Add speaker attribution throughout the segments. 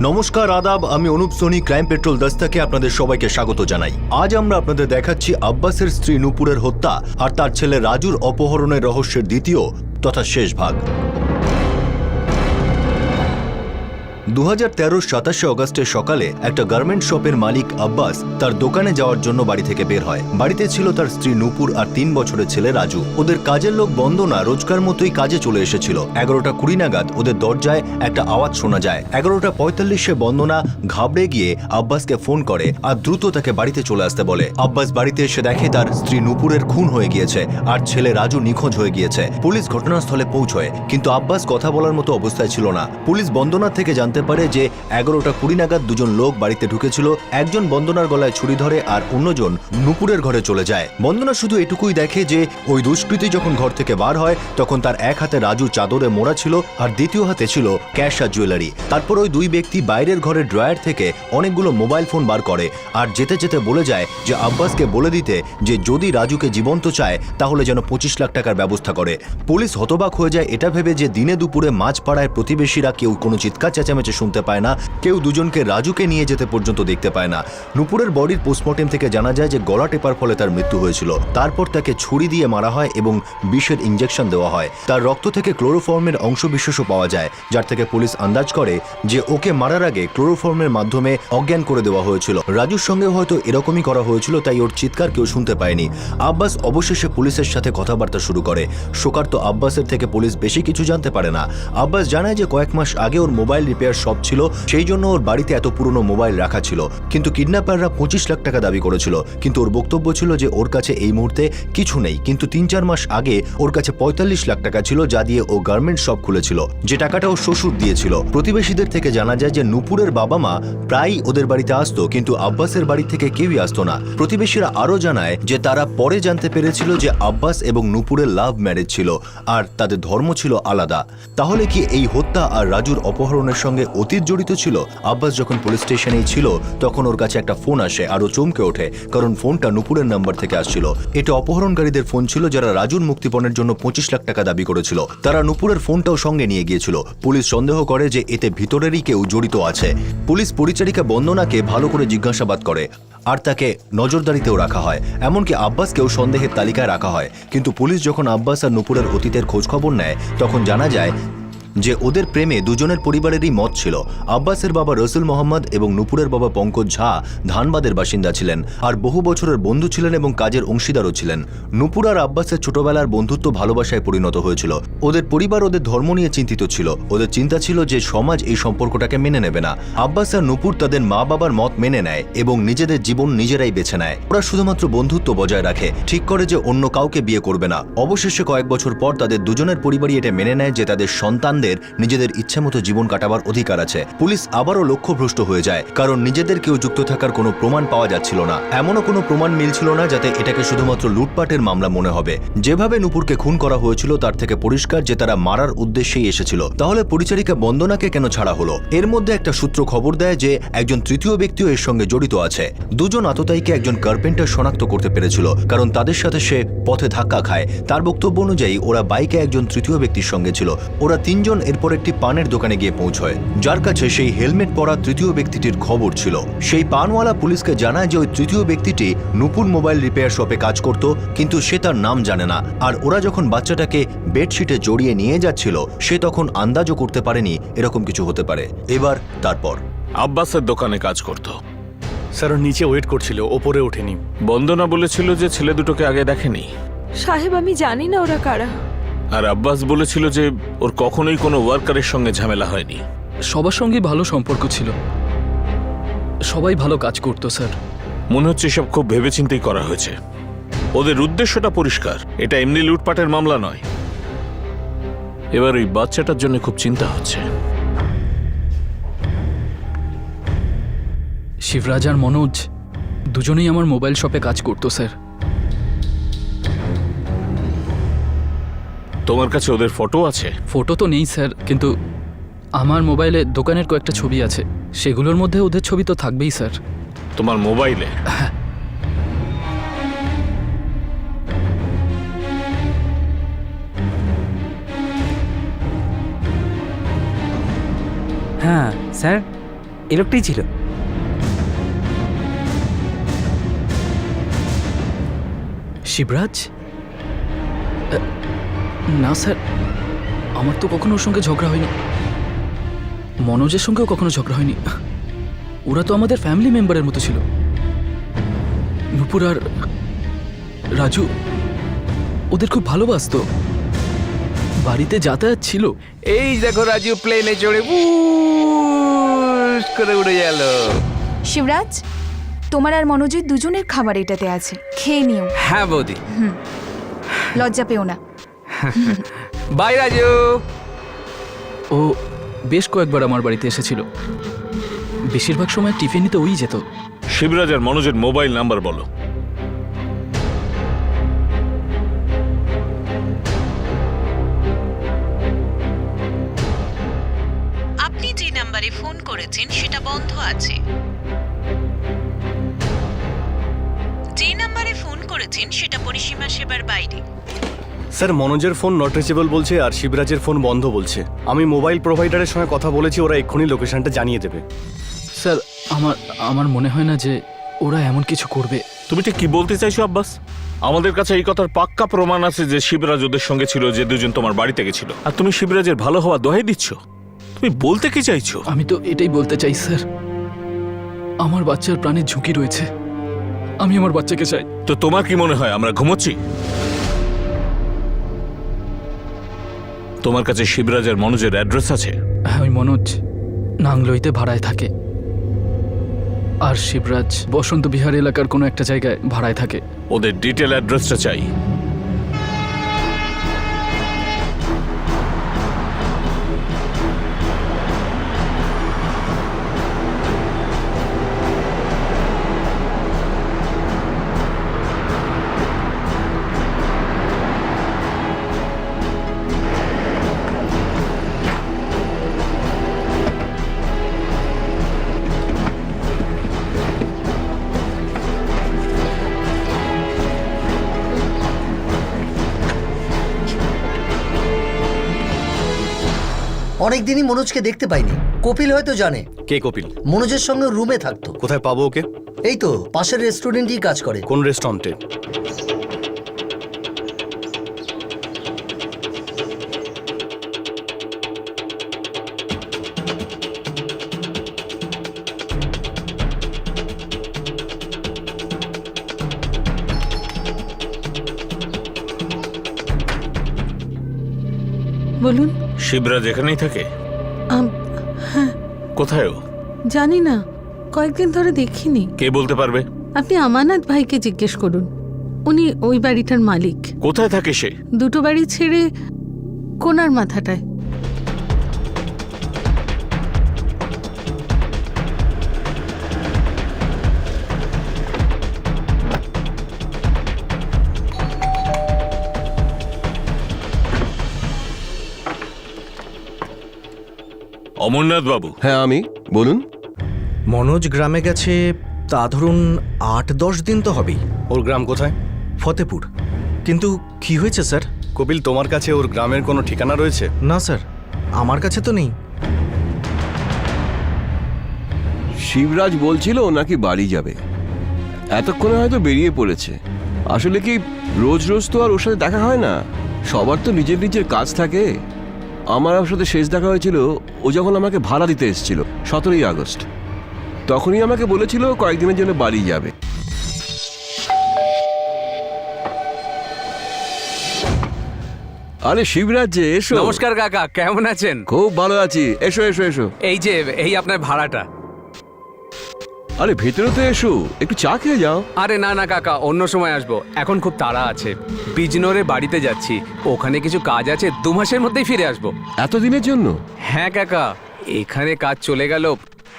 Speaker 1: নমস্কার, আদাব। আমি অনুপ সোনি, ক্রাইম পেট্রোল দস্তাকে আপনাদের সবাইকে স্বাগত জানাই। আজ আমরা আপনাদের দেখাচ্ছি আব্বাসের স্ত্রী নূপুরের হত্যা আর তার ছেলে রাজুর অপহরণের রহস্যের দ্বিতীয় তথা শেষ ভাগ। 2013 27 অগস্টের সকালে একটা গার্মেন্ট শপের মালিক আব্বাস তার দোকানে যাওয়ার জন্য বাড়ি থেকে বের হয়। বাড়িতে ছিল তার স্ত্রী নূপুর আর 3 বছরের ছেলে রাজু। ওদের কাজের লোক বন্দনা রোজকার মতোই কাজে চলে এসেছিল। 11টা 20 নাগাদ ওদের দরজায় একটা আওয়াজ শোনা যায়। 11টা 45-এ বন্দনা ঘাবড়ে গিয়ে আব্বাসকে ফোন করে আর দ্রুত তাকে বাড়িতে চলে আসতে বলে। আব্বাস বাড়িতে এসে দেখে তার স্ত্রী নূপুরের খুন হয়ে গিয়েছে আর ছেলে রাজু নিখোঁজ হয়ে গিয়েছে। পুলিশ ঘটনাস্থলে পৌঁছয়, কিন্তু আব্বাস কথা বলার মতো অবস্থায় ছিল না। পুলিশ বন্দনা থেকে জানতে পারে যে 11টা 20 নাগাদ দুজন লোক বাড়িতে ঢুকেছিল। একজন বন্দনার গলায় ছুরি ধরে আর অন্যজন নূপুরের ঘরে চলে যায়। বন্দনা শুধু এটুকুই দেখে যে ওই দুষ্কৃতী যখন ঘর থেকে বার হয় তখন তার এক হাতে রাজু চাদরে মোড়া ছিল আর দ্বিতীয় হাতে ছিল ক্যাশ আর জুয়েলারি। তারপর ওই দুই ব্যক্তি বাইরের ঘরের ড্রয়ার থেকে অনেকগুলো মোবাইল ফোন বার করে আর যেতে যেতে বলে যায় যে আব্বাসকে বলে দিতে যে যদি রাজুকে জীবন্ত চায় তাহলে যেন 25 লাখ টাকার ব্যবস্থা করে। পুলিশ হতবাক হয়ে যায় এটা ভেবে যে দিনে দুপুরে মাঝপাড়ায় প্রতিবেশীরা কেউ কোনো চিৎকার চেঁচামেচি শুনতে পায় না, কেউ দুজনকে রাজুকে নিয়ে যেতে পর্যন্ত দেখতে পায় না। নূপুরের বডির পোস্টমর্টেম থেকে জানা যায় যে গলা টেপার ফলে তার মৃত্যু হয়েছিল। তারপর তাকে ছুরি দিয়ে মারা হয় এবং বিষের ইঞ্জেকশন দেওয়া হয়। তার রক্ত থেকে ক্লোরোফর্মের অংশবিশেষও পাওয়া যায়, যার থেকে পুলিশ আন্দাজ করে যে ওকে মারার আগে ক্লোরোফর্মের মাধ্যমে অজ্ঞান করে দেওয়া হয়েছিল। রাজুর সঙ্গে হয়তো এরকমই করা হয়েছিল, তাই ওর চিৎকার কেউ শুনতে পায়নি। আব্বাস অবশেষে পুলিশের সাথে কথাবার্তা শুরু করে। শোকার্ত আব্বাসের থেকে পুলিশ বেশি কিছু জানতে পারে না। আব্বাস জানায় যে কয়েক মাস আগে ওর মোবাইল রিপেয়ার শপ ছিল, সেই জন্য ওর বাড়িতে এত পুরনো মোবাইল রাখা ছিল। কিন্তু কিডন্যাপাররা 25 লাখ টাকা দাবি করেছিল, কিন্তু ওর বক্তব্য ছিল যে ওর কাছে এই মুহূর্তে কিছু নেই। কিন্তু 3-4 মাস আগে ওর কাছে 45 লাখ টাকা ছিল, যা দিয়ে ও গার্মেন্ট শপ খুলেছিল, যে টাকাটা ও শ্বশুর দিয়েছিল। প্রতিবেশীদের থেকে জানা যায় যে নূপুরের বাবা মা প্রায়ই ওদের বাড়িতে আসতো, কিন্তু আব্বাসের বাড়ি থেকে কেউই আসতো না। প্রতিবেশীরা আরও জানায় যে তারা পরে জানতে পেরেছিল যে আব্বাস এবং নূপুরের লাভ ম্যারেজ ছিল আর তাদের ধর্ম ছিল আলাদা। তাহলে কি এই হত্যা আর রাজুর অপহরণের সঙ্গে অতীত জড়িত ছিল? আব্বাস যখন পুলিশ স্টেশনেই ছিল তখন ওর কাছে একটা ফোন আসে আর ও চমকে ওঠে, কারণ ফোনটা নূপুরের নাম্বার থেকে আসছিল। এটা অপহরণকারীদের ফোন ছিল যারা রাজুর মুক্তিপণের জন্য 25 লাখ টাকা দাবি করেছিল। তারা নূপুরের ফোনটাও সঙ্গে নিয়ে গিয়েছিল। পুলিশ সন্দেহ করে যে এতে ভিতরেরই কেউ জড়িত আছে। পুলিশ পরিচারিকা বন্দনাকে ভালো করে জিজ্ঞাসাবাদ করে আর তাকে নজরদারিতেও রাখা হয়। এমনকি আব্বাসকেও সন্দেহের তালিকায় রাখা হয়। কিন্তু পুলিশ যখন আব্বাস আর নূপুরের অতীতের খোঁজ খবর নেয় তখন জানা যায় যে ওদের প্রেমে দুজনের পরিবারেরই মত ছিল। আব্বাসের বাবা রসুল মোহাম্মদ এবং নূপুরের বাবা পঙ্কজ ঝা ধানবাদের বাসিন্দা ছিলেন আর বহু বছরের বন্ধু ছিলেন এবং কাজের অংশীদারও ছিলেন। নূপুর আর আব্বাসের ছোটবেলার বন্ধুত্ব ভালোবাসায় পরিণত হয়েছিল। ওদের পরিবার ওদের ধর্ম নিয়ে চিন্তিত ছিল। ওদের চিন্তা ছিল যে সমাজ এই সম্পর্কটাকে মেনে নেবে না। আব্বাস আর নূপুর তাদের মা বাবার মত মেনে নেয় এবং নিজেদের জীবন নিজেরাই বেছে নেয়। ওরা শুধুমাত্র বন্ধুত্ব বজায় রাখে, ঠিক করে যে অন্য কাউকে বিয়ে করবে না। অবশেষে কয়েক বছর পর তাদের দুজনের পরিবারই এটা মেনে নেয় যে তাদের সন্তানদের নিজেদের ইচ্ছামতো জীবন কাটাবার অধিকার আছে। পুলিশ আবারও লক্ষ্যভ্রষ্ট হয়ে যায়, কারণ নিজেদের কেউ যুক্ত থাকার কোনো প্রমাণ পাওয়া যাচ্ছিল না। এমনও কোনো প্রমাণ মিলছিল না যাতে এটাকে শুধুমাত্র লুটপাটের মামলা মনে হবে। যেভাবে নূপুরকে খুন করা হয়েছিল তার থেকে পরিষ্কার যে তারা মারার উদ্দেশ্যেই এসেছিল। তাহলে পরিচারিকা বন্দনাকে কেন ছাড়া হলো? এর মধ্যে একটা সূত্র খবর দেয় যে একজন তৃতীয় ব্যক্তিও এর সঙ্গে জড়িত আছে। দুজন আততায়ীকে একজন কার্পেন্টার শনাক্ত করতে পেরেছিল, কারণ তাদের সাথে সে পথে ধাক্কা খায়। তার বক্তব্য অনুযায়ী ওরা বাইকে একজন তৃতীয় ব্যক্তির সঙ্গে ছিল। ওরা তিনজন এরপর একটি পানের দোকানে গিয়ে পৌঁছয়, যার কাছে সেই হেলমেট পরা তৃতীয় ব্যক্তিটির খবর ছিল। সেই পানওয়ালা পুলিশকে জানায় যে ওই তৃতীয় ব্যক্তিটি নূপুর মোবাইল রিপেয়ার শপে কাজ করত, কিন্তু সে তার নাম জানে না। আর ওরা যখন বাচ্চাটাকে বেডশিটে জড়িয়ে নিয়ে যাচ্ছিল সে তখন আন্দাজও করতে পারেনি এরকম কিছু হতে পারে। এবার তারপর
Speaker 2: আব্বাসের দোকানে কাজ করত।
Speaker 3: স্যার নিচে ওয়েট করছিল, ওপরে ওঠেনি।
Speaker 2: বন্দনা বলেছিল যে ছেলে দুটোকে আগে দেখেনি।
Speaker 4: সাহেব আমি জানি না ওরা কারা।
Speaker 2: আর আব্বাস বলেছিল যে ওর কখনোই কোনো ওয়ার্কারের সঙ্গে ঝামেলা হয়নি।
Speaker 5: সবার সঙ্গে ভালো সম্পর্ক ছিল, সবাই ভালো কাজ করতো স্যার।
Speaker 2: মনে হচ্ছে সব খুব ভেবেচিন্তেই করা হয়েছে। ওদের উদ্দেশ্যটা পরিষ্কার, এটা এমনি লুটপাটের মামলা নয়। এবার ওই বাচ্চাটার জন্য খুব চিন্তা হচ্ছে।
Speaker 5: শিবরাজ আর মনোজ দুজনেই আমার মোবাইল শপে কাজ করতো স্যার।
Speaker 2: তোমার কাছে ওদের ফটো আছে?
Speaker 5: ফটো তো নেই স্যার, কিন্তু আমার মোবাইলে দোকানের কয়েকটা ছবি আছে, সেগুলোর মধ্যে ওদের ছবি তো থাকবেই স্যার।
Speaker 2: তোমার মোবাইলে?
Speaker 6: হ্যাঁ স্যার, এই লোকটাই ছিল।
Speaker 5: শিবরাজ? না স্যার, আমার তো কখনো ওর সঙ্গে ঝগড়া হয়নি। মনোজের সঙ্গেও কখনো ঝগড়া হয়নি। ওরা তো আমাদের ফ্যামিলি মেম্বারের মতো ছিল। নূপুর আর রাজু ওদের খুব ভালোবাসতো, বাড়িতে যাতায়াত ছিল।
Speaker 6: এই দেখো রাজু প্লেনে চড়ে বুস করে উড়ে গেল।
Speaker 7: শিবরাজ, তোমার আর মনোজের দুজনের খাবার এটাতে আছে, খেয়ে নিও।
Speaker 6: হ্যাঁ বৌদি।
Speaker 7: লজ্জা পেও না।
Speaker 6: বাই রাজু।
Speaker 5: ও বেশ কয়েকবার আমার বাড়িতে এসেছিল। বেশিরভাগ সময় টিফিন নিতে ওই যেত।
Speaker 2: শিবরাজ আর মনোজের মোবাইল নাম্বার বলো।
Speaker 8: আপনি যে নাম্বারে ফোন করেছেন সেটা বন্ধ আছে। যে নাম্বারে ফোন করেছেন সেটা পরিসীমা সেবার বাইরে।
Speaker 3: স্যার, মনোজের ফোন নট রিচেবল বলছে আর শিবরাজের ফোন বন্ধ বলছে। আমি মোবাইল প্রোভাইডারের সঙ্গে কথা বলেছি, ওরা এক্ষুনি লোকেশনটা জানিয়ে দেবে।
Speaker 5: স্যার, আমার মনে হয় না যে ওরা এমন কিছু করবে।
Speaker 2: তুমি ঠিক কি বলতে চাইছো আব্বাস? আমাদের কাছে এই কথার পাক্কা প্রমাণ আছে যে শিবরাজ ওদের সঙ্গে ছিল, যে দুজন তোমার বাড়িতে গেছিল, আর তুমি শিবরাজের ভালো হওয়া দোহাই দিচ্ছ। তুমি বলতে কি চাইছো?
Speaker 5: আমি তো এটাই বলতে চাই স্যার, আমার বাচ্চার প্রাণের ঝুঁকি রয়েছে। আমি আমার বাচ্চাকে চাই।
Speaker 2: তো তোমার কি মনে হয় আমরা ঘুমোচ্ছি? তোমার কাছে শিবরাজ আর মনোজের অ্যাড্রেস আছে?
Speaker 5: হ্যাঁ, ওই মনোজ নাংলইতে ভাড়ায় থাকে, আর শিবরাজ বসন্ত বিহার এলাকার কোনো একটা জায়গায় ভাড়ায় থাকে।
Speaker 2: ওদের ডিটেল অ্যাড্রেসটা চাই।
Speaker 9: অনেকদিনই মনোজকে দেখতে পাইনি। কপিল হয়তো জানে।
Speaker 3: কে কপিল?
Speaker 9: মনোজের সঙ্গে রুমে থাকতো।
Speaker 3: কোথায় পাবো ওকে?
Speaker 9: এই তো পাশের রেস্টুরেন্টেই কাজ করে।
Speaker 3: কোন রেস্টুরেন্টে?
Speaker 10: বলুন।
Speaker 2: শিবরাজ এখানেই থাকে?
Speaker 10: হ্যাঁ।
Speaker 2: কোথায় ও?
Speaker 10: জানি না, কয়েকদিন ধরে দেখিনি।
Speaker 2: কে বলতে পারবে?
Speaker 10: আপনি আমানত ভাইকে জিজ্ঞেস করুন, উনি ওই বাড়িটার মালিক।
Speaker 2: কোথায় থাকে সে?
Speaker 10: দুটো বাড়ি ছেড়ে কোনার মাথাটায়।
Speaker 2: অমরনাথ বাবু।
Speaker 11: হ্যাঁ আমি, বলুন।
Speaker 12: মনোজ গ্রামে গেছে তা ধরুন ৮-১০ দিন তো হবেই।
Speaker 3: ওর গ্রাম কোথায়?
Speaker 12: ফতেপুর। কিন্তু কি হয়েছে স্যার?
Speaker 3: কপিল, তোমার কাছে ওর গ্রামের কোনো ঠিকানা রয়েছে?
Speaker 12: না স্যার, আমার কাছে তো নেই।
Speaker 11: শিবরাজ বলছিল নাকি বাড়ি যাবে, এতক্ষণে হয়তো বেরিয়ে পড়েছে। আসলে কি রোজ রোজ তো আর ওর সাথে দেখা হয় না, সবার তো নিজের নিজের কাজ থাকে। আমার ওর সাথে শেষ দেখা হয়েছিল ও যখন আমাকে ভাড়া দিতে এসেছিল 17ই আগস্ট। তখনই আমাকে বলেছিল কয়েকদিনের জন্য বাড়ি যাবে। আরে শিবরাজ যে, এসো।
Speaker 6: নমস্কার কাকা, কেমন আছেন?
Speaker 11: খুব ভালো আছি, এসো এসো এসো।
Speaker 6: এই যে এই আপনার ভাড়াটা।
Speaker 11: আরে ভেতরে তো এসো, একটু চা খেয়ে যাও।
Speaker 6: আরে না না কাকা, অন্য সময় আসবো, এখন খুব তাড়া আছে। বিজনোরে বাড়িতে যাচ্ছি, ওখানে কিছু কাজ আছে, 2 মাসের মধ্যেই ফিরে আসবো।
Speaker 11: এতদিনের জন্য?
Speaker 6: হ্যাঁ কাকা, এখানে কাজ চলে গেল,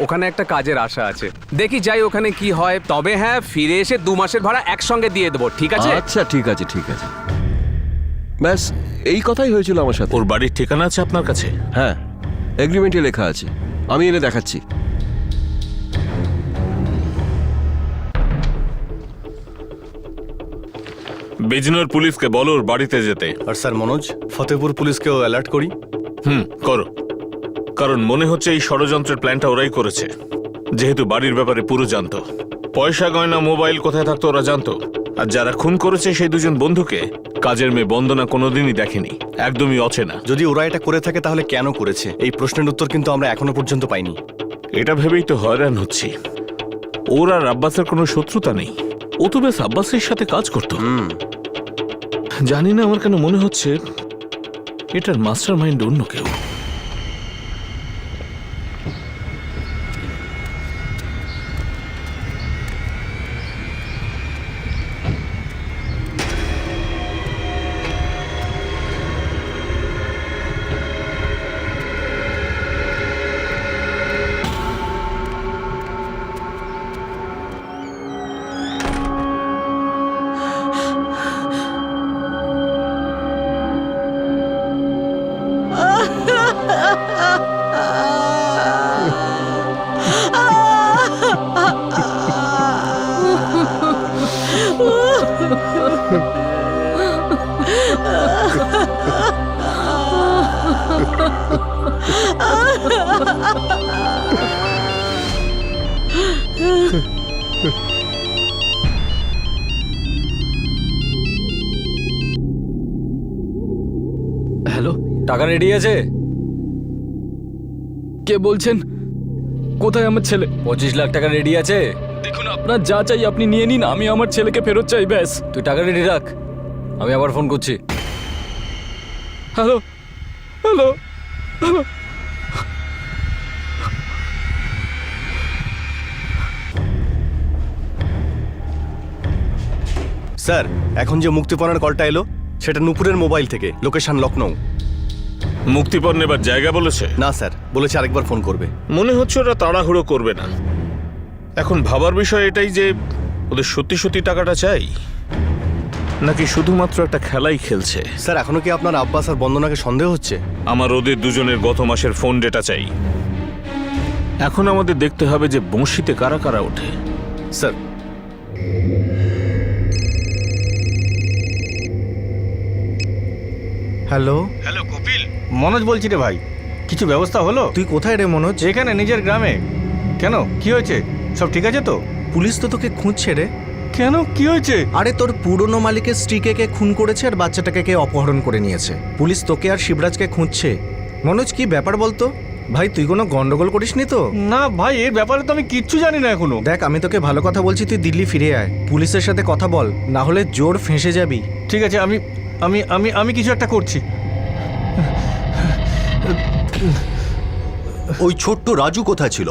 Speaker 6: ওখানে একটা কাজের আশা আছে, দেখি যাই ওখানে কি হয়। তবে হ্যাঁ, ফিরে এসে 2 মাসের ভাড়া একসঙ্গে দিয়ে দেবো, ঠিক আছে?
Speaker 11: আচ্ছা ঠিক আছে ঠিক আছে। ব্যাস এই কথাই হয়েছিল আমার সাথে।
Speaker 2: ওর বাড়ির ঠিকানা আছে আপনার কাছে?
Speaker 11: হ্যাঁ, এগ্রিমেন্টে লেখা আছে, আমি এনে দেখাচ্ছি।
Speaker 2: বিজনোর পুলিশকে বলো ওর বাড়িতে যেতে।
Speaker 3: আর স্যার মনোজ, ফতেপুর পুলিশকেও অ্যালার্ট করি।
Speaker 2: করো, কারণ মনে হচ্ছে এই ষড়যন্ত্রের প্ল্যানটা ওরাই করেছে। যেহেতু বাড়ির ব্যাপারে পুরো জানতো। পয়সা গয়না মোবাইল কোথায় থাকতো ওরা জানতো। আর যারা খুন করেছে সেই দুজন বন্ধুকে কাজের মেয়ে বন্দনা কোনোদিনই দেখেনি, একদমই অচেনা।
Speaker 3: যদি ওরা এটা করে থাকে তাহলে কেন করেছে, এই প্রশ্নের উত্তর কিন্তু আমরা এখনো পর্যন্ত পাইনি।
Speaker 2: এটা ভেবেই তো হয়রান হচ্ছি। ওর আর আব্বাসের কোনো শত্রুতা নেই, ও তো বেশ আব্বাসের সাথে কাজ করতো। জানি না, আমার কেন মনে হচ্ছে এটার মাস্টার মাইন্ড অন্য কেউ।
Speaker 5: হ্যালো,
Speaker 3: টাকা রেডি আছে?
Speaker 5: কে বলছেন? কোথায় আমার ছেলে?
Speaker 3: 25 লাখ টাকা রেডি আছে।
Speaker 5: দেখুন, আপনার যা চাই আপনি নিয়ে নিন, আমি আমার ছেলেকে ফেরত চাই, ব্যাস।
Speaker 3: তুই টাকা রেডি রাখ, আমি আবার ফোন করছি।
Speaker 5: Hello hello hello.
Speaker 3: স্যার, এখন যে মুক্তিপণের কলটা এলো সেটা নূপুরের মোবাইল থেকে, লোকেশন লখনৌ।
Speaker 2: মুক্তিপণ নেবার জায়গা বলেছে?
Speaker 3: না স্যার, বলেছে আরেকবার ফোন করবে।
Speaker 2: মনে হচ্ছে ওরা তাড়াহুড়ো করবে না। এখন ভাবার বিষয় এটাই যে ওদের সত্যি সত্যি টাকাটা চাই, নাকি শুধুমাত্র একটা খেলাই খেলছে।
Speaker 3: স্যার, এখনো কি আপনার আব্বাস আর বন্দনাকে সন্দেহ হচ্ছে?
Speaker 2: আমার ওদের দুজনের গত মাসের ফোন ডেটা চাই। এখন আমাদের দেখতে হবে যে বংশীতে কারা কারা ওঠে।
Speaker 3: Sir,
Speaker 12: hello
Speaker 3: hello Kapil, Manoj বলছি রে ভাই। কিছু ব্যবস্থা হলো?
Speaker 12: তুই কোথায় রে মনোজ?
Speaker 3: এখানে নিজের গ্রামে। কেন, কি হয়েছে? সব ঠিক আছে তো?
Speaker 12: পুলিশ তো তোকে খুঁজছে রে।
Speaker 3: কেন, কি হয়েছে?
Speaker 12: আরে তোর পুরনো মালিকের স্ত্রীকে কে খুন করেছে আর বাচ্চাটাকে কে অপহরণ করে নিয়েছে। পুলিশ তোকে আর শিবরাজকে খুঁজছে। মনোজ, কি ব্যাপার বলতো? ভাই, তুই কোনো গন্ডগোল করিসনি তো?
Speaker 3: না ভাই, এর ব্যাপারে তো আমি কিচ্ছু জানি না এখনো।
Speaker 12: দেখ, আমি তোকে ভালো কথা বলছি, তুই দিল্লি ফিরে আয়, পুলিশের সাথে কথা বল, না হলে জোর ফেঁসে যাবি।
Speaker 3: ঠিক আছে, আমি আমি আমি আমি কিছু একটা করছি।
Speaker 1: ওই ছোট্ট রাজু কোথায় ছিল?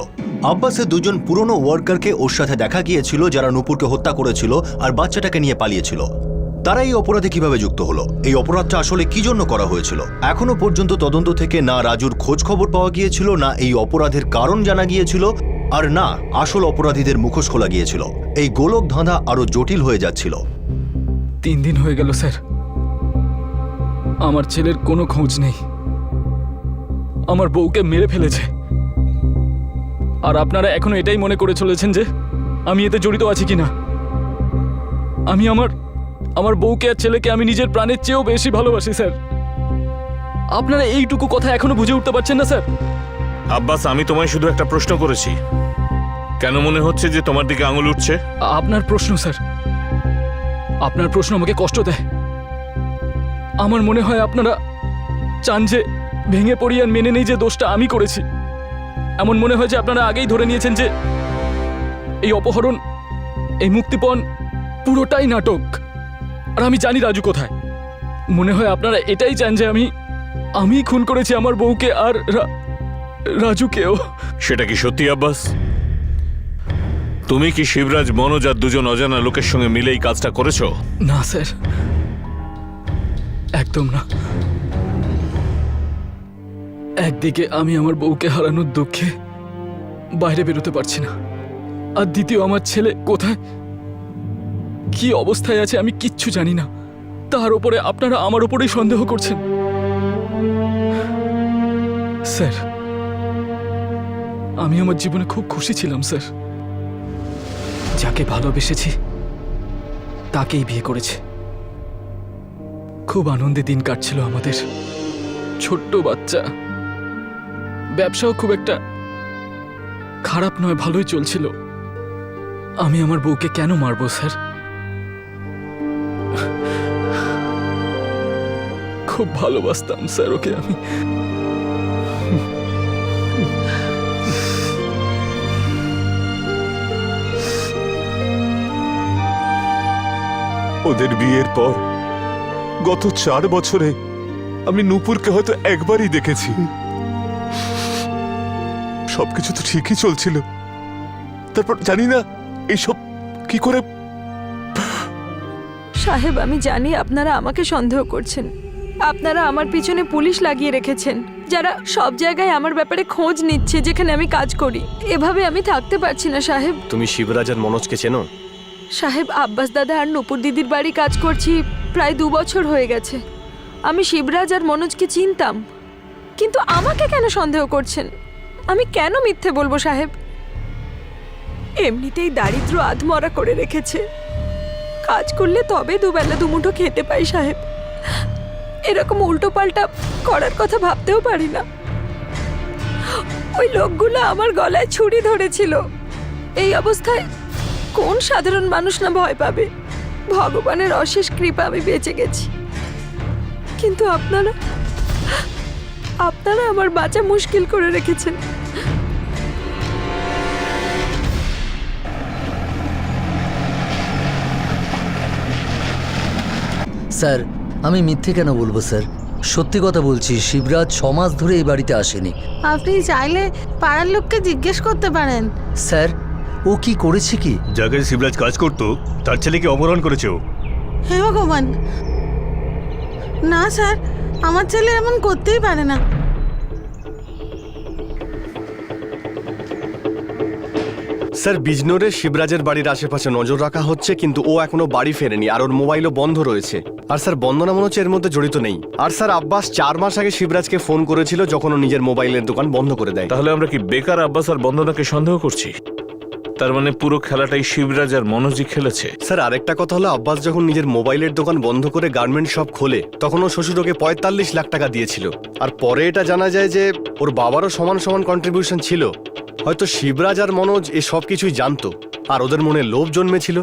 Speaker 1: আব্বাসের দুজন পুরনো ওয়ার্কারকে ওর সাথে দেখা গিয়েছিল, যারা নূপুরকে হত্যা করেছিল আর বাচ্চাটাকে নিয়ে পালিয়েছিল। তারা এই অপরাধে কিভাবে যুক্ত হলো? এই অপরাধটা আসলে কি জন্য করা হয়েছিল? এখনো পর্যন্ত তদন্ত থেকে না রাজুর খোঁজ খবর পাওয়া গিয়েছিল, না এই অপরাধের কারণ জানা গিয়েছিল, আর না আসল অপরাধীদের মুখোশ খোলা গিয়েছিল। এই গোলক ধাঁধা আরো জটিল হয়ে যাচ্ছিল।
Speaker 5: 3 দিন হয়ে গেল স্যার, আমার ছেলের কোনো খোঁজ নেই। আমার বউকে মেরে ফেলেছে, আর আপনারা এখনো এটাই মনে করে চলেছেন যে আমি এতে জড়িত আছি কিনা। আমি আমার বউকে আর ছেলেকে আমি নিজের প্রাণের চেয়েও বেশি ভালোবাসি স্যার। আপনারা এইটুকু কথা এখনো বুঝে উঠতে পারছেন না স্যার?
Speaker 2: আব্বাস, আমি তোমায় শুধু একটা প্রশ্ন করেছি, কেন মনে হচ্ছে যে তোমার দিকে আঙুল উঠছে?
Speaker 5: আপনার প্রশ্ন স্যার, আপনার প্রশ্ন আমাকে কষ্ট দেয়। আমার মনে হয় আপনারা চান যে ভেঙে পড়ি আর মেনে নেই যে দোষটা আমি করেছি। এমন মনে হয় যে আপনারা আগেই ধরে নিয়েছেন যে এই অপহরণ, এই মুক্তিপণ পুরোটাই নাটক, আর আমি জানি রাজু কোথায়। মনে হয় আপনারা এটাই চান যে আমি খুন করেছি আমার বউকে আর রাজুকেও।
Speaker 2: সেটা কি সত্যি আব্বাস? তুমি কি শিবরাজ, মনোজ আর দুজন অজানা লোকের সঙ্গে মিলে এই কাজটা করেছো?
Speaker 5: না স্যার, একদম না। একদিকে আমি আমার বউকে হারানোর দুঃখে বাইরে বেরোতে পারছি না, আর দ্বিতীয় আমার ছেলে কোথায়, কি অবস্থায় আছে আমি কিচ্ছু জানি না। তার উপরে আপনারা আমার উপরেই সন্দেহ করছেন। স্যার, আমি আমার জীবনে খুব খুশি ছিলাম স্যার। যাকে ভালোবেসেছি তাকেই বিয়ে করেছি। খুব আনন্দে দিন কাটছিল আমাদের। ছোট্ট বাচ্চা, ব্যবসাও খুব একটা খারাপ নয়, ভালোই চলছিল। আমি আমার বউকে কেন মারবো স্যার? খুব ভালোবাসতাম স্যার ওকে আমি।
Speaker 13: ওদের বিয়ের পর গত 4 বছরে আমি নূপুরকে হয়তো একবারই দেখেছি। সবকিছু তো ঠিকই চলছিল, তারপর জানি না এইসব কি করে।
Speaker 4: সাহেব, আমি জানি আপনারা আমাকে সন্দেহ করছেন। আপনারা আমার পিছনে পুলিশ লাগিয়ে রেখেছেন, যারা সব জায়গায় আমার ব্যাপারে খোঁজ নিচ্ছে যেখানে আমি কাজ করি। এভাবে আমি থাকতে পারছি না সাহেব।
Speaker 3: তুমি শিবরাজ আর মনোজকে চেনো?
Speaker 4: সাহেব, আব্বাস দাদা আর নূপুর দিদির বাড়ি কাজ করছি প্রায় 2 বছর হয়ে গেছে। আমি শিবরাজ আর মনোজকে চিনতাম, কিন্তু আমাকে কেন সন্দেহ করছেন? আমি কেন মিথ্যে বলবো সাহেব? এমনিতেই দারিদ্র আধমরা করে রেখেছে। কাজ করলে তবে দুবেলা দুমুঠো খেতে পাই সাহেব। এরকম উল্টো পাল্টা করার কথা ভাবতেও পারি না। ওই লোকগুলো আমার গলায় ছুরি ধরেছিল। এই অবস্থায় কোন সাধারণ মানুষ না ভয় পাবে? ভগবানের অশেষ কৃপা আমি বেঁচে গেছি, কিন্তু আপনারা আমার বাঁচা মুশকিল করে রেখেছেন।
Speaker 9: স্যার, আমি মিথ্যে কেন বলবো স্যার? সত্যি কথা বলছি, শিবরাজ 6 মাস ধরে এই বাড়িতে আসেনি।
Speaker 10: আপনি চাইলে পাড়ার লোককে জিজ্ঞেস করতে পারেন।
Speaker 9: স্যার, ও কি করেছে কি?
Speaker 3: যাকে শিবরাজ কাজ করতো তার ছেলেকে অপহরণ করেছে ও।
Speaker 10: হে ভগবান, না স্যার, আমার ছেলে এমন করতেই পারে না।
Speaker 3: স্যার, বিজনোরে শিবরাজের বাড়ির আশেপাশে নজর রাখা হচ্ছে, কিন্তু ও এখনো বাড়ি ফেরেনি আর ওর মোবাইলও বন্ধ রয়েছে। আর স্যার, বন্দনা মনে হচ্ছে এর মধ্যে জড়িত নেই। আর স্যার, আব্বাস 4 মাস আগে শিবরাজকে ফোন করেছিল যখন ও নিজের মোবাইলের দোকান বন্ধ করে দেয়।
Speaker 2: তাহলে আমরা কি বেকার আব্বাস আর বন্দনাকে সন্দেহ করছি? তার মানে পুরো খেলাটাই শিবরাজ আর মনোজই খেলেছে।
Speaker 3: স্যার, আরেকটা কথা হলো, আব্বাস যখন নিজের মোবাইলের দোকান বন্ধ করে গার্মেন্ট শপ খোলে তখন ও শ্বশুর ওকে 45 লাখ টাকা দিয়েছিল। আর পরে এটা জানা যায় যে ওর বাবারও সমান সমান কন্ট্রিবিউশন ছিল। হয়তো শিবরাজ আর মনোজ এ সব কিছুই জানতো আর ওদের মনে লোভ জন্মেছিল।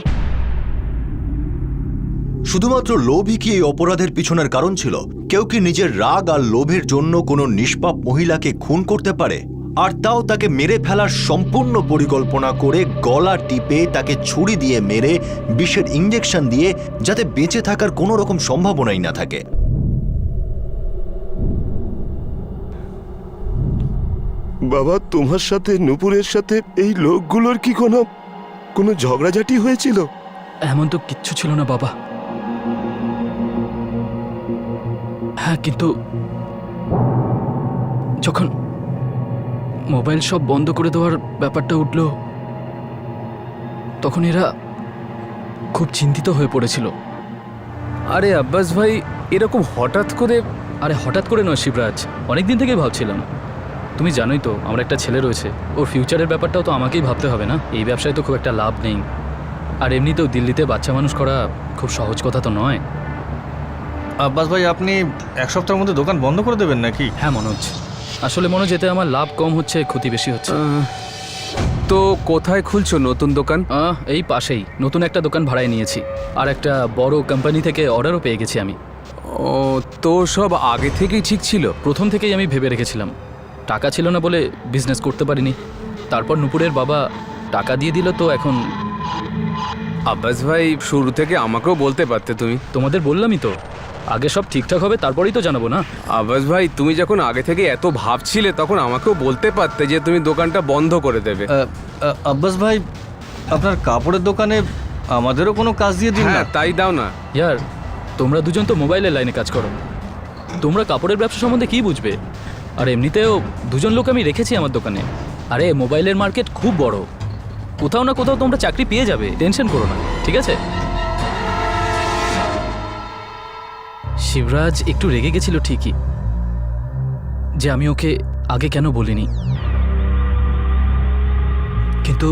Speaker 1: শুধুমাত্র লোভই কি এই অপরাধের পিছনের কারণ ছিল? কেউ কি নিজের রাগ আর লোভের জন্য কোনো নিষ্পাপ মহিলাকে খুন করতে পারে, আর তাও তাকে মেরে ফেলার সম্পূর্ণ পরিকল্পনা করে গলা টিপে তাকে ছুরি দিয়ে মেরে বিষের ইঞ্জেকশন দিয়ে যাতে বেঁচে থাকার কোনো রকম সম্ভাবনাই না থাকে?
Speaker 13: বাবা, তোমার সাথে নূপুরের সাথে এই লোকগুলোর কি কোনো ঝগড়াঝাটি হয়েছিল?
Speaker 5: এমন তো কিচ্ছু ছিল না বাবা। হ্যাঁ, কিন্তু যখন মোবাইল সব বন্ধ করে দেওয়ার ব্যাপারটা উঠল তখন এরা খুব চিন্তিত হয়ে পড়েছিল।
Speaker 6: আরে আব্বাস ভাই, এরকম হঠাৎ করে?
Speaker 5: আরে হঠাৎ করে নয় শিবরাজ, অনেকদিন থেকেই ভাবছিলাম। তুমি জানোই তো আমার একটা ছেলে রয়েছে, ওর ফিউচারের ব্যাপারটাও তো আমাকেই ভাবতে হবে না? এই ব্যবসায় তো খুব একটা লাভ নেই, আর এমনিতেও দিল্লিতে বাচ্চা মানুষ করা খুব সহজ কথা তো নয়।
Speaker 12: আব্বাস ভাই, আপনি 1 সপ্তাহের মধ্যে দোকান বন্ধ করে দেবেন নাকি?
Speaker 5: হ্যাঁ মনোজ, আসলে মনোজ এতে আমার লাভ কম হচ্ছে, ক্ষতি বেশি হচ্ছে।
Speaker 6: তো কোথায় খুলছো নতুন দোকান?
Speaker 5: এই পাশেই নতুন একটা দোকান ভাড়ায় নিয়েছি, আর একটা বড় কোম্পানি থেকে অর্ডারও পেয়ে গেছি আমি।
Speaker 6: ও, তো সব আগে থেকেই ঠিক ছিল?
Speaker 5: প্রথম থেকেই আমি ভেবে রেখেছিলাম, টাকা ছিল না বলে বিজনেস করতে পারিনি। তারপর নূপুরের বাবা টাকা দিয়ে দিল, তো এখন।
Speaker 6: আব্বাস ভাই, শুরু থেকে আমাকেও বলতে পারতে তুমি।
Speaker 5: তোমাদের বললামই তো, আগে সব ঠিকঠাক হবে তারপরেই তো জানাবো না?
Speaker 6: আব্বাস ভাই, তুমি যখন আগে থেকে এত ভাবছিলে তখন আমাকেও বলতে পারতে যে তুমি দোকানটা বন্ধ করে দেবে।
Speaker 12: আব্বাস ভাই, আপনার কাপড়ের দোকানে আমাদেরও কোনো কাজ দিয়ে দিন না।
Speaker 6: হ্যাঁ, তাই দাও না।
Speaker 5: ইয়ার, তোমরা দুজন তো মোবাইলের লাইনে কাজ করো, তোমরা কাপড়ের ব্যবসা সম্বন্ধে কি বুঝবে? আর এমনিতেও 2জন লোক আমি রেখেছি আমার দোকানে। আরে মোবাইলের মার্কেট খুব বড়, কোথাও না কোথাও তোমরা চাকরি পেয়ে যাবে, টেনশন করো না, ঠিক আছে? শিবরাজ একটু রেগে গেছিল ঠিকই, যে আমি ওকে আগে কেন বলিনি, কিন্তু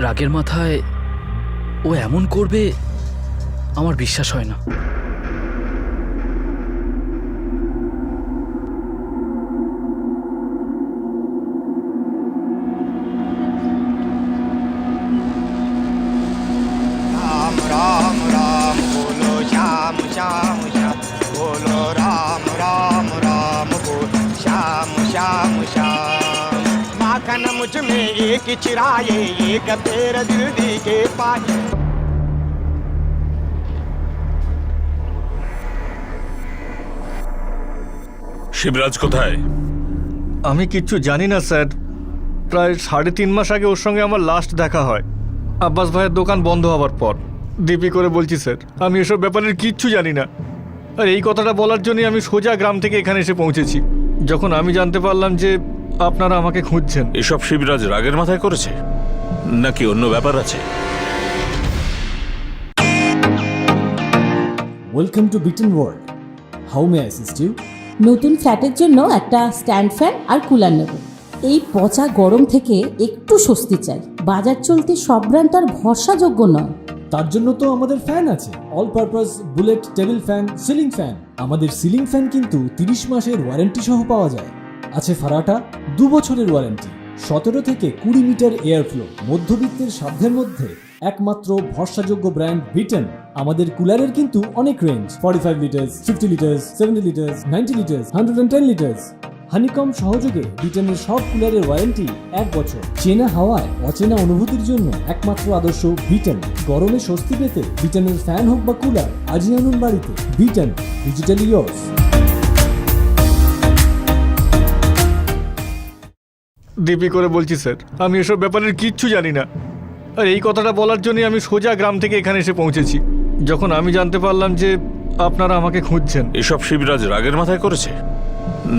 Speaker 5: রাগের মাথায় ও এমন করবে আমার বিশ্বাস হয় না।
Speaker 14: मुझ में एक चिराए एक तेरा दिल दिखे पाए।
Speaker 2: শিবরাজ কোথায়?
Speaker 3: আমি কিচ্ছু জানি না স্যার। প্রায় 3.5 মাস আগে ওর সঙ্গে আমার লাস্ট দেখা হয়, আব্বাস ভাইয়ের দোকান বন্ধ হওয়ার পর। দিপি করে বলছি স্যার, আমি এসব ব্যাপারের কিচ্ছু জানি না। আর এই কথাটা বলার জন্যই আমি সোজা গ্রাম থেকে এখানে এসে পৌঁছেছি, যখন আমি জানতে পারলাম যে আপনারা আমাকে খুঁজছেন।
Speaker 2: এসব শিবরাজ রাগের মাথায় করেছে নাকি অন্য ব্যাপার আছে?
Speaker 15: ওয়েলকাম টু বিটন world, how may I assist you?
Speaker 16: নতুন ফ্ল্যাটের জন্য একটা স্ট্যান্ড ফ্যান আর কুলার নেব। এই পচা গরম থেকে একটু স্বস্তি চাই। বাজার চলতে সব ব্র্যান্ড আর ভরসাযোগ্য নয়।
Speaker 15: তার জন্য তো আমাদের ফ্যান আছে, all purpose bullet table fan, ceiling fan. আমাদের সিলিং ফ্যান কিন্তু 30 মাসের ওয়ারেন্টি সহ পাওয়া যায়। আছে ফারাটা 2 বছরের ওয়ারেন্টি, 17 থেকে 20 মিটার এয়ার ফ্লো। মধ্যবিত্তের সাধ্যের মধ্যে একমাত্র ভরসাযোগ্য ব্র্যান্ড বিটন। আমাদের কুলারের কিন্তু অনেক range, 45 litres, 50 litres, 70 litres, 90 litres, 110 litres. Honeycomb সহযোগে বিটনের সব কুলারের ওয়ারেন্টি 1 বছর। চেনা হাওয়ায় অচেনা অনুভূতির জন্য একমাত্র আদর্শ বিটন। গরমে স্বস্তি পেতে বিটনের ফ্যান হোক বা কুলার, আজই আনুন বাড়িতে। Vuitton, digitally yours.
Speaker 3: দিপি করে বলছি স্যার, আমি এসব ব্যাপারের কিচ্ছু জানি না। আর এই কথাটা বলার জন্যই আমি সোজা গ্রাম থেকে এখানে এসে পৌঁছেছি, যখন আমি জানতে পারলাম যে আপনারা আমাকে খুঁজছেন।
Speaker 2: এসব শিবরাজ রাগের মাথায় করেছে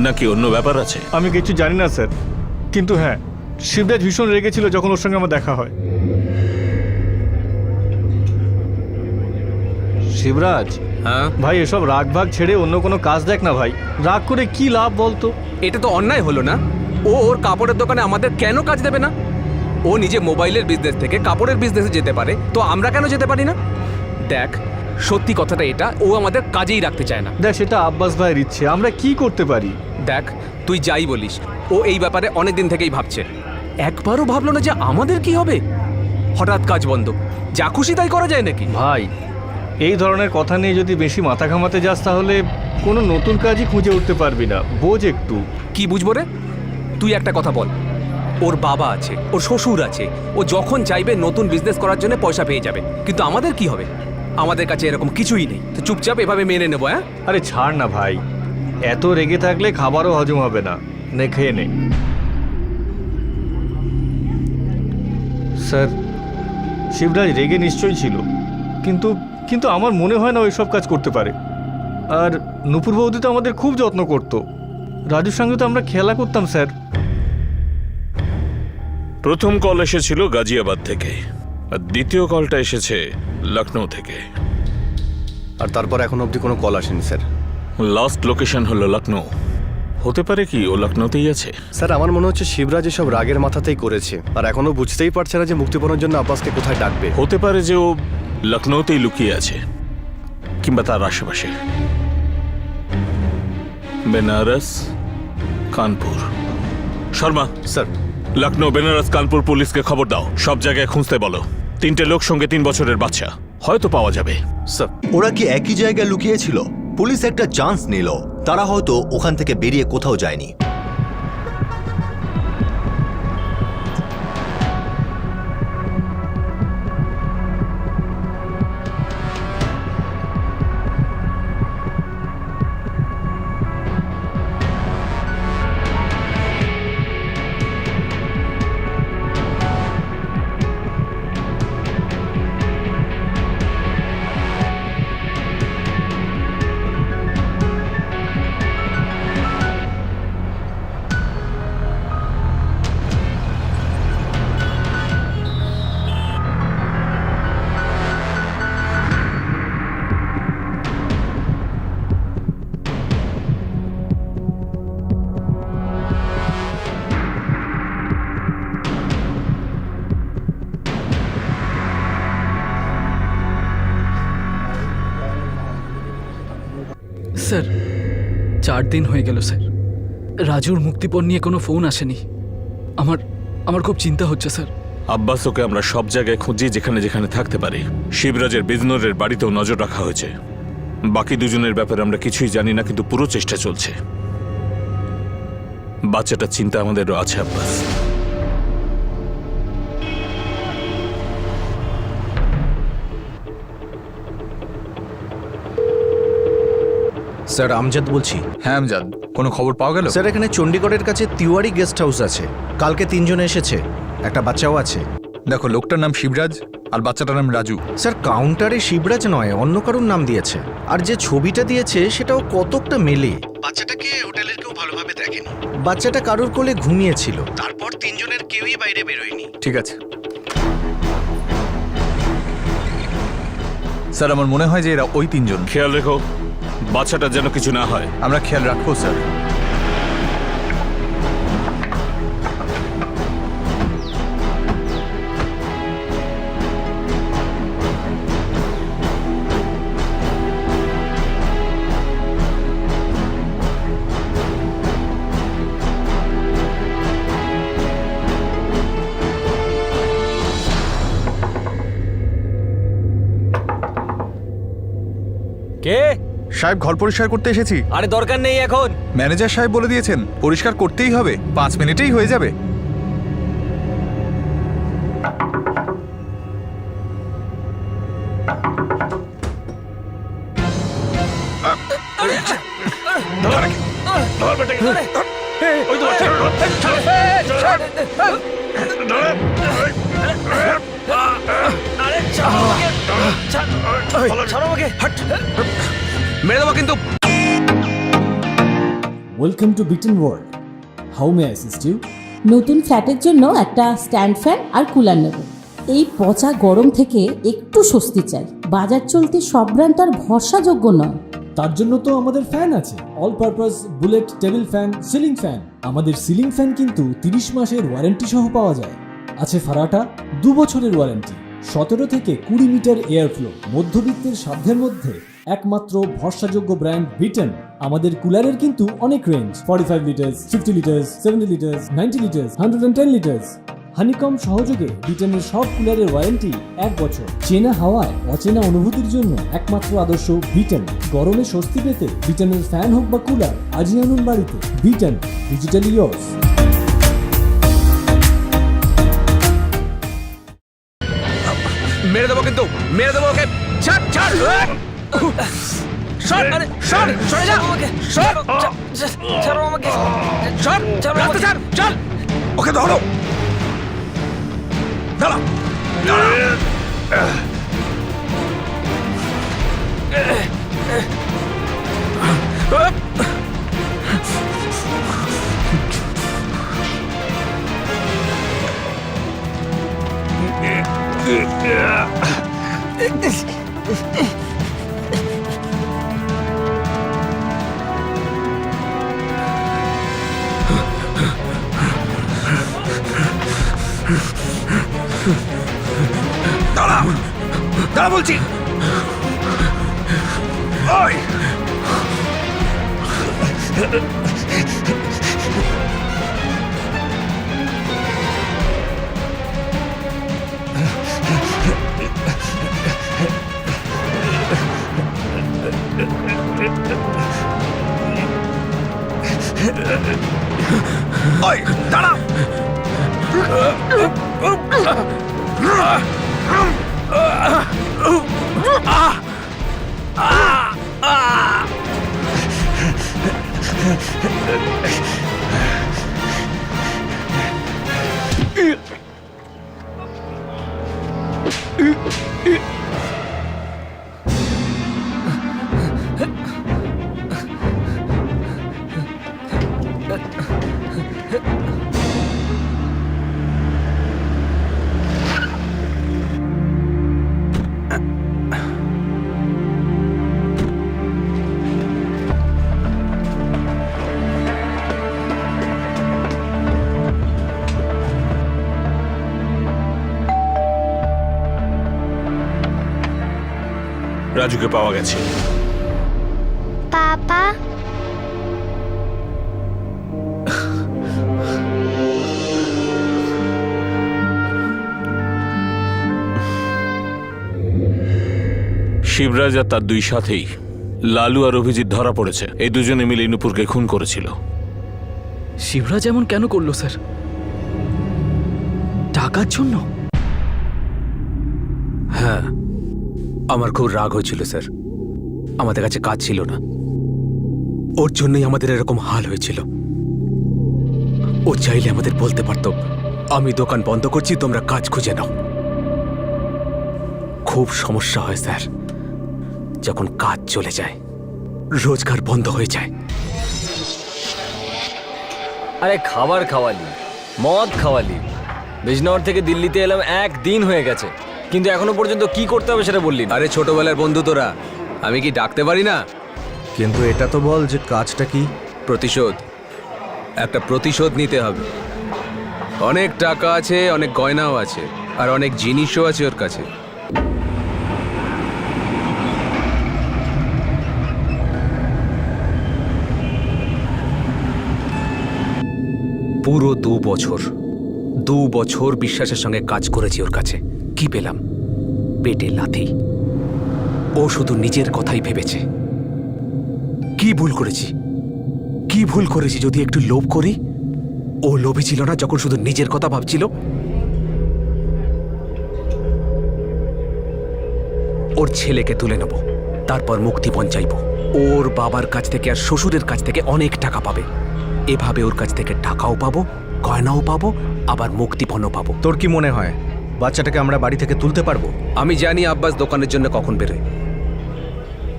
Speaker 2: নাকি অন্য ব্যাপার আছে?
Speaker 3: আমি কিছু জানি না স্যার, কিন্তু হ্যাঁ, শিবরাজ ভীষণ রেগেছিল যখন ওর সঙ্গে আমার দেখা হয়। শিবরাজ,
Speaker 6: হ্যাঁ
Speaker 3: ভাই এসব রাগ ভাগ ছেড়ে অন্য কোনো কাজ দেখ না ভাই। রাগ করে কি লাভ বলতো?
Speaker 6: এটা তো অন্যায় হলো না? ও ওর কাপড়ের দোকানে আমাদের কেন কাজ দেবে না? ও নিজে মোবাইলের বিজনেস থেকে কাপড়ের বিজনেসে যেতে পারে, তো আমরা কেন যেতে পারি না? দেখ, সত্যি কথাটা এটা, ও আমাদের কাজেই রাখতে চায় না।
Speaker 3: দেখ, সেটা আব্বাস ভাইয়ের ইচ্ছে, আমরা কি করতে পারি?
Speaker 6: দেখ, তুই যাই বলিস, ও এই ব্যাপারে অনেক দিন থেকেই ভাবছে। একবারও ভাবলো না যে আমাদের কি হবে। হঠাৎ কাজ বন্ধ, যা খুশি তাই করা যায় নাকি?
Speaker 3: ভাই, এই ধরনের কথা নিয়ে যদি বেশি মাথা ঘামাতে যাস তাহলে কোনো নতুন কাজই খুঁজে উঠতে পারবি না। বোঝ একটু।
Speaker 6: কি বুঝবো রে? তুই একটা কথা বল, ওর বাবা আছে, ওর শ্বশুর আছে, ও যখন চাইবে নতুন বিজনেস করার জন্য পয়সা পেয়ে যাবে, কিন্তু আমাদের কি হবে? আমাদের কাছে এরকম কিছুই নেই, তো চুপচাপ এভাবে মেনে নেবো। হ্যাঁ,
Speaker 3: আরে ছাড় না ভাই, এত রেগে থাকলে খাবারও হজম হবে না। নে, খেয়ে নে। স্যার, শিবরাজ রেগে নিশ্চয়ই ছিল, কিন্তু কিন্তু আমার মনে হয় না ওই সব কাজ করতে পারে। আর নূপুর বৌদি তো আমাদের খুব যত্ন করতো, রাজুর সঙ্গে তো আমরা খেলা করতাম স্যার।
Speaker 2: প্রথম কল এসেছিল গাজিয়াবাদ থেকে, আর দ্বিতীয় কলটা এসেছে লখনৌ থেকে।
Speaker 3: আর তারপর এখন অবধি কোনো কল আসেনি স্যার।
Speaker 2: লাস্ট লোকেশন হলো লখনৌ। হতে পারে কি ও লখনৌতেই আছে?
Speaker 3: স্যার, আমার মনে হচ্ছে শিবরাজ এসব রাগের মাথাতেই করেছে, আর এখনো বুঝতেই পারছে না যে মুক্তিপণের জন্য আব্বাসকে কোথায় ডাকবে।
Speaker 2: হতে পারে যে ও লখনৌতেই লুকিয়ে আছে, কিংবা তার আশেপাশে। বেনারস, কানপুর। শর্মা
Speaker 3: স্যার,
Speaker 2: লখনৌ, বেনারস, কানপুর পুলিশকে খবর দাও, সব জায়গায় খুঁজতে বলো। 3টে লোক সঙ্গে 3 বছরের বাচ্চা, হয়তো পাওয়া যাবে।
Speaker 3: স্যার,
Speaker 1: ওরা কি একই জায়গায় লুকিয়েছিল? পুলিশ একটা চান্স নিল, তারা হয়তো ওখান থেকে বেরিয়ে কোথাও যায়নি।
Speaker 5: স্যার, 4 দিন হয়ে গেল স্যার, রাজুর মুক্তিপণ নিয়ে কোনো ফোন আসেনি। আমার খুব চিন্তা হচ্ছে স্যার।
Speaker 2: আব্বাস ওকে আমরা সব জায়গায় খুঁজি, যেখানে যেখানে থাকতে পারি। শিবরাজের বিজনরের বাড়িতেও নজর রাখা হয়েছে। বাকি দুজনের ব্যাপারে আমরা কিছুই জানি না, কিন্তু পুরো চেষ্টা চলছে। বাচ্চাটার চিন্তা আমাদেরও আছে আব্বাস।
Speaker 12: স্যার আমজাদ বলছি।
Speaker 17: হ্যাঁ আমজাদ, কোনো খবর পাওয়া গেল?
Speaker 12: স্যার এখানে চণ্ডীগড়ের কাছে তিওয়ারি গেস্ট হাউস আছে, কালকে 3 জন এসেছে, একটা বাচ্চাও আছে।
Speaker 17: দেখো, লোকটার নাম শিবরাজ আর বাচ্চাটার নাম রাজু।
Speaker 12: স্যার কাউন্টারে শিবরাজ নয়, অন্য কারোর নাম দিয়েছে। আর যে ছবিটা দিয়েছে সেটাও কতকটা মেলে। বাচ্চাটাকে হোটেলের কেউ ভালোভাবে দেখেনি। বাচ্চাটা কারোর কোলে ঘুমিয়েছিল, তারপর 3 জনের কেউই বাইরে বেরোয়নি।
Speaker 17: ঠিক আছে স্যার, আমার মনে হয় যে এরা ওই 3 জন।
Speaker 2: খেয়াল রেখো বাচ্চাটা যেন কিছু না হয়।
Speaker 17: আমরা খেয়াল রাখবো স্যার।
Speaker 6: কে?
Speaker 17: সাহেব, ঘর পরিষ্কার করতে এসেছি।
Speaker 6: আরে দরকার নেই এখন।
Speaker 17: ম্যানেজার সাহেব বলে দিয়েছেন পরিষ্কার করতেই হবে, 5 মিনিটেই হয়ে যাবে।
Speaker 6: মেরে দেবো কিন্তু।
Speaker 15: ওয়েলকাম টু বিটেন world, how may I assist you?
Speaker 16: নতুন ফ্ল্যাটের জন্য একটা স্ট্যান্ড ফ্যান আর কুলার নেব। এই পচা গরম থেকে একটু স্বস্তি চাই। বাজার চলতে সব ব্র্যান্ড তো আর ভরসাযোগ্য নয়।
Speaker 15: তার জন্য তো আমাদের ফ্যান আছে, all purpose bullet table fan, ceiling fan. আমাদের সিলিং ফ্যান কিন্তু 30 মাসের ওয়ারেন্টি সহ পাওয়া যায়। আছে ফারাটা 2 বছরের ওয়ারেন্টি, 17 থেকে 20 মিটার এয়ার ফ্লো। মধ্যবিত্তের সাধ্যের মধ্যে একমাত্র ভরসাযোগ্য ব্র্যান্ড বিটেন। আমাদের কুলারের কিন্তু অনেক range, 45 litres, 50 litres, 70 litres, 90 litres, 110 litres. Honeycomb সহযোগে বিটেনের সব কুলারের ওয়ারেন্টি 1 বছর। চেনা হাওয়ায় অচেনা অনুভূতির জন্য একমাত্র আদর্শ বিটেন। গরমে স্বস্তি পেতে বিটেনের ফ্যান হোক বা কুলার, আজই আনুন বাড়িতে। Beaten, digitally yours.
Speaker 6: মেরে দেবো কিন্তু, মেরে দেবো ওকে। ছাড় ছাড়। সর, আরে সর, সরে যা। সর, ছাড়ো আমাকে। সর, রাস্তা ছাড়, চল।
Speaker 17: ওকে ধরো। দাঁড়া। দাঁড়া, দাঁড়া বলছি। ওই ওই দাঁড়া।
Speaker 2: রাজুকে পাওয়া গেছে।
Speaker 18: পাপা,
Speaker 2: শিবরাজ আর তার 2 সাথেই লালু আর অভিজিৎ ধরা পড়েছে। এই দুজনে মিলে নুপুরকে খুন করেছিল।
Speaker 5: শিবরাজ এমন কেন করলো স্যার? টাকার জন্য?
Speaker 6: হ্যাঁ, আমার খুব রাগ হয়েছিল স্যার। আমাদের কাছে কাজ ছিল না, ওর জন্যই আমাদের এরকম হাল হয়েছিল। ও চাইলে আমাদের বলতে পারতো, আমি দোকান বন্ধ করছি, তোমরা কাজ খুঁজে নাও। খুব সমস্যা হয় স্যার, যখন কাজ চলে যায়, রোজগার বন্ধ হয়ে যায়।
Speaker 18: আরে খাবার খাওয়ালি, মদ খাওয়ালি, বিজনগর থেকে দিল্লিতে এলাম, একদিন হয়ে গেছে, কিন্তু এখনো পর্যন্ত কি করতে হবে সেটা বললি না।
Speaker 6: আরে ছোটবেলার বন্ধু তোরা, আমি কি ডাকতে পারি না?
Speaker 12: কিন্তু এটা তো বল যে কাজটা কি?
Speaker 6: প্রতিশোধ, একটা প্রতিশোধ নিতে হবে। অনেক টাকা আছে, অনেক গয়নাও আছে, আর অনেক জিনিসও আছে ওর কাছে। পুরো 2 বছর বিশ্বাসের সঙ্গে কাজ করেছি ওর কাছে। কি পেলাম? পেটে লাথি। ও শুধু নিজের কথাই ভেবেছে। কি ভুল করেছি যদি একটু লোভ করি? ও লোভী ছিল না যখন শুধু নিজের কথা ভাবছিল? ওর ছেলেকে তুলে নেব, তারপর মুক্তিপণ চাইব। ওর বাবার কাছ থেকে আর শ্বশুরের কাছ থেকে অনেক টাকা পাবে। এভাবে ওর কাছ থেকে টাকাও পাবো, গয়নাও পাবো, আবার মুক্তিপণও পাবো।
Speaker 12: তোর কি মনে হয় বাচ্চাটাকে আমরা বাড়ি থেকে তুলতে পারবো?
Speaker 6: আমি জানি আব্বাস দোকানের জন্য কখন বেরোয়।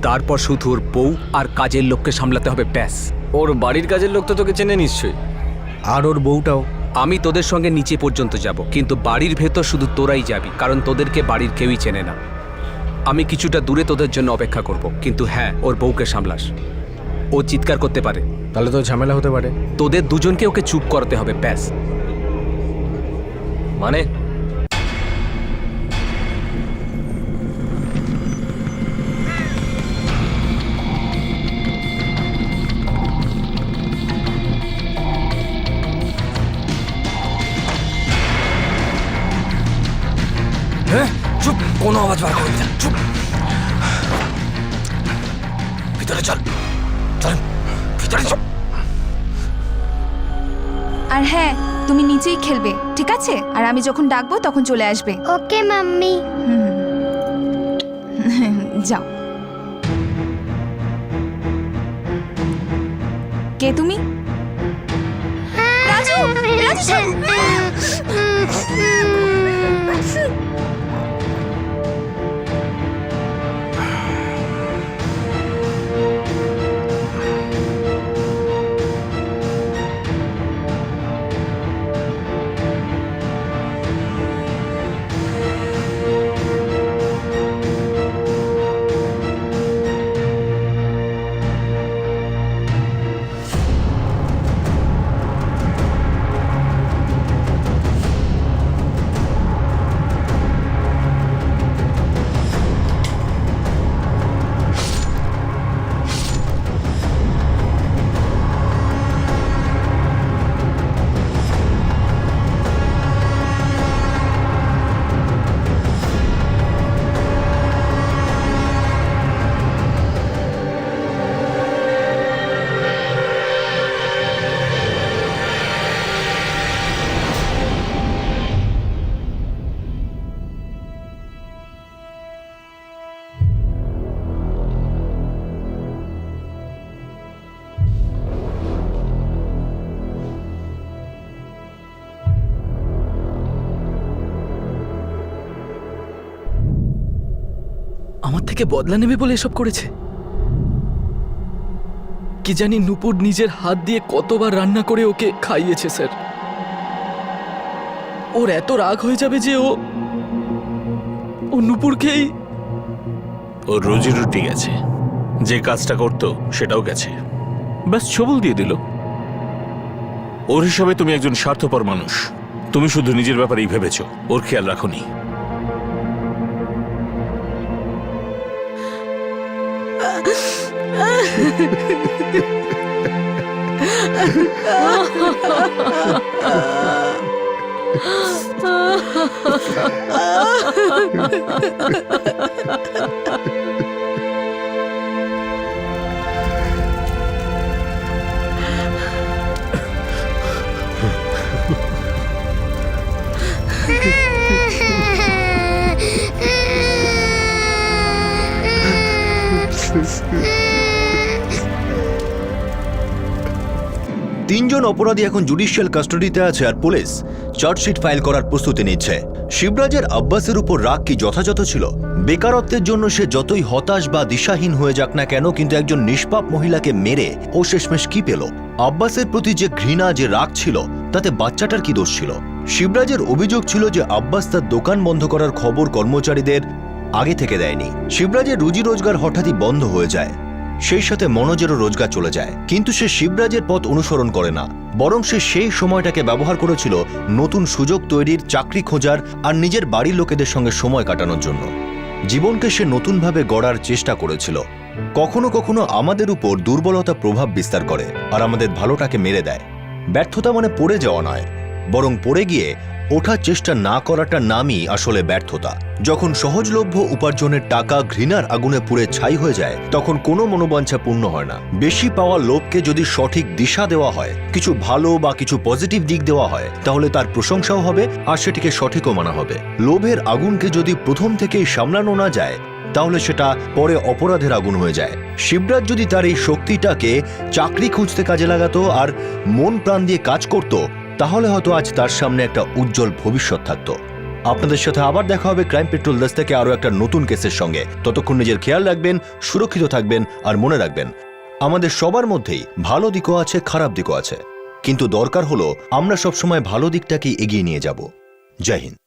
Speaker 6: তারপর শুধু ওর বউ আর কাজের লোককে সামলাতে হবে, ব্যাস।
Speaker 18: ওর বাড়ির কাজের লোক তো তোকে চেনে নিশ্চয়ই।
Speaker 12: আর ওর বউটাও।
Speaker 6: আমি তোদের সঙ্গে নিচে পর্যন্ত যাব, কিন্তু বাড়ির ভেতর শুধু তোরাই যাবি, কারণ তোদেরকে বাড়ির কেউই চেনে না। আমি কিছুটা দূরে তোদের জন্য অপেক্ষা করব, কিন্তু হ্যাঁ, ওর বউকে সামলাস। ও চিৎকার করতে পারে,
Speaker 12: তাহলে তো ঝামেলা হতে পারে।
Speaker 6: তোদের দুজনকে ওকে চুপ করতে হবে, ব্যাস।
Speaker 18: মানে
Speaker 5: চুপ, কোনো আওয়াজ বার করবি না, চুপ। ভিতরে চল, চল ভিতরে চল।
Speaker 7: আর হ্যাঁ, তুমি নিচেই খেলবে, ঠিক আছে? আর আমি যখন ডাকবো তখন চলে আসবে।
Speaker 19: ওকে মাম্মি।
Speaker 7: যাও। কে তুমি? রাজু, রাজু
Speaker 5: আমার থেকে বদলা নেবে বলে এসব করেছে। কি জানি নূপুর নিজের হাত দিয়ে কতবার রান্না করে ওকে খাইয়েছে স্যার। ওর এত রাগ হয়ে যাবে যে ও নূপুরকেই।
Speaker 2: ওর রুজি রুটি গেছে, যে কাজটা করতো সেটাও গেছে, ব্যাস ছবল দিয়ে দিল। ওর হিসাবে তুমি একজন স্বার্থপর মানুষ। তুমি শুধু নিজের ব্যাপারেই ভেবেছো, ওর খেয়াল রাখোনি।
Speaker 1: তিনজন অপরাধী এখন জুডিশিয়াল কাস্টাডিতে আছে আর পুলিশ চার্জশিট ফাইল করার প্রস্তুতি নিচ্ছে। শিবরাজের আব্বাসের উপর রাগ কি যথাযথ ছিল? বেকারত্বের জন্য সে যতই হতাশ বা দিশাহীন হয়ে যাক না কেন, কিন্তু একজন নিষ্পাপ মহিলাকে মেরে ও শেষমেশ কি পেল? আব্বাসের প্রতি যে ঘৃণা, যে রাগ ছিল, তাতে বাচ্চাটার কি দোষ ছিল? শিবরাজের অভিযোগ ছিল যে আব্বাস তার দোকান বন্ধ করার খবর কর্মচারীদের আগে থেকে দেয়নি। শিবরাজের রুজি রোজগার হঠাৎই বন্ধ হয়ে যায়, সেই সাথে মনোজেরও রোজগার চলে যায়। কিন্তু সে শিবরাজের পথ অনুসরণ করে না, বরং সে সেই সময়টাকে ব্যবহার করেছিল নতুন সুযোগ তৈরির, চাকরি খোঁজার আর নিজের বাড়ির লোকেদের সঙ্গে সময় কাটানোর জন্য। জীবনকে সে নতুনভাবে গড়ার চেষ্টা করেছিল। কখনো কখনো আমাদের উপর দুর্বলতা প্রভাব বিস্তার করে আর আমাদের ভালোটাকে মেরে দেয়। ব্যর্থতা মানে পড়ে যাওয়া নয়, বরং পড়ে গিয়ে ওঠার চেষ্টা না করাটার নামই আসলে ব্যর্থতা। যখন সহজলভ্য উপার্জনের টাকা ঘৃণার আগুনে পুড়ে ছাই হয়ে যায়, তখন কোনো মনোবাঞ্ছা পূর্ণ হয় না। বেশি পাওয়া লোভকে যদি সঠিক দিশা দেওয়া হয়, কিছু ভালো বা কিছু পজিটিভ দিক দেওয়া হয়, তাহলে তার প্রশংসাও হবে আর সেটিকে সঠিকও মানা হবে। লোভের আগুনকে যদি প্রথম থেকেই সামলানো না যায়, তাহলে সেটা পরে অপরাধের আগুন হয়ে যায়। শিবরাজ যদি তার এই শক্তিটাকে চাকরি খুঁজতে কাজে লাগাতো আর মন প্রাণ দিয়ে কাজ করত, তাহলে হয়তো আজ তার সামনে একটা উজ্জ্বল ভবিষ্যৎ থাকতো। আপনাদের সাথে আবার দেখা হবে ক্রাইম পেট্রোল 10 থেকে আরো একটা নতুন কেসের সঙ্গে। ততক্ষণ নিজের খেয়াল রাখবেন, সুরক্ষিত থাকবেন আর মনে রাখবেন, আমাদের সবার মধ্যেই ভালো দিকও আছে, খারাপ দিকও আছে, কিন্তু দরকার হলো আমরা সবসময় ভালো দিকটাকেই এগিয়ে নিয়ে যাব। জয় হিন্দ।